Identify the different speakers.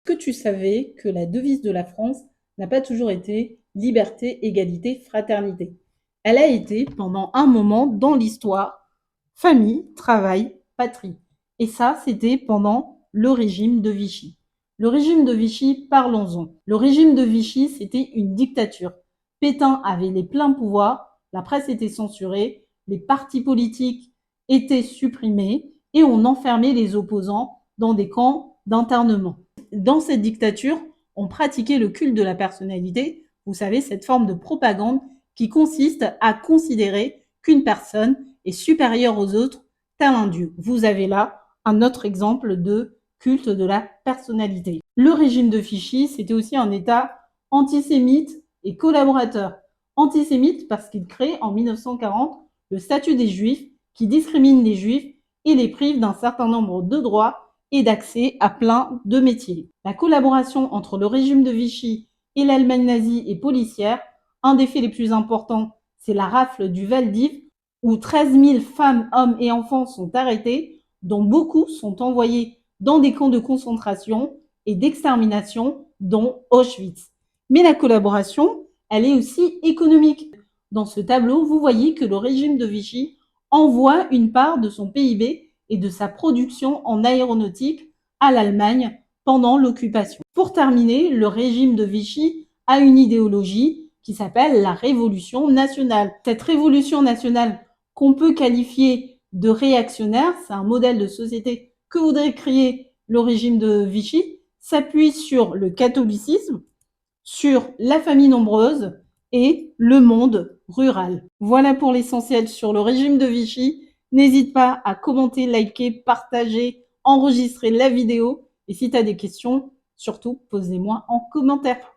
Speaker 1: Que tu savais que la devise de la France n'a pas toujours été liberté, égalité, fraternité. Elle a été pendant un moment dans l'histoire famille, travail, patrie. Et ça, c'était pendant le régime de Vichy. Le régime de Vichy, parlons-en. Le régime de Vichy, c'était une dictature. Pétain avait les pleins pouvoirs, la presse était censurée, les partis politiques étaient supprimés et on enfermait les opposants dans des camps d'internement. Dans cette dictature, on pratiquait le culte de la personnalité, vous savez, cette forme de propagande qui consiste à considérer qu'une personne est supérieure aux autres, tel un dieu. Vous avez là un autre exemple de culte de la personnalité. Le régime de Vichy, c'était aussi un État antisémite et collaborateur. Antisémite parce qu'il crée en 1940 le statut des Juifs qui discrimine les Juifs et les prive d'un certain nombre de droits et d'accès à plein de métiers. La collaboration entre le régime de Vichy et l'Allemagne nazie est policière. Un des faits les plus importants, c'est la rafle du Val d'Hiv, où 13 000 femmes, hommes et enfants sont arrêtés, dont beaucoup sont envoyés dans des camps de concentration et d'extermination, dont Auschwitz. Mais la collaboration, elle est aussi économique. Dans ce tableau, vous voyez que le régime de Vichy envoie une part de son PIB et de sa production en aéronautique à l'Allemagne pendant l'occupation. Pour terminer, le régime de Vichy a une idéologie qui s'appelle la Révolution nationale. Cette Révolution nationale qu'on peut qualifier de réactionnaire, c'est un modèle de société que voudrait créer le régime de Vichy, s'appuie sur le catholicisme, sur la famille nombreuse et le monde rural. Voilà pour l'essentiel sur le régime de Vichy. N'hésite pas à commenter, liker, partager, enregistrer la vidéo. Et si tu as des questions, surtout, pose-les-moi en commentaire.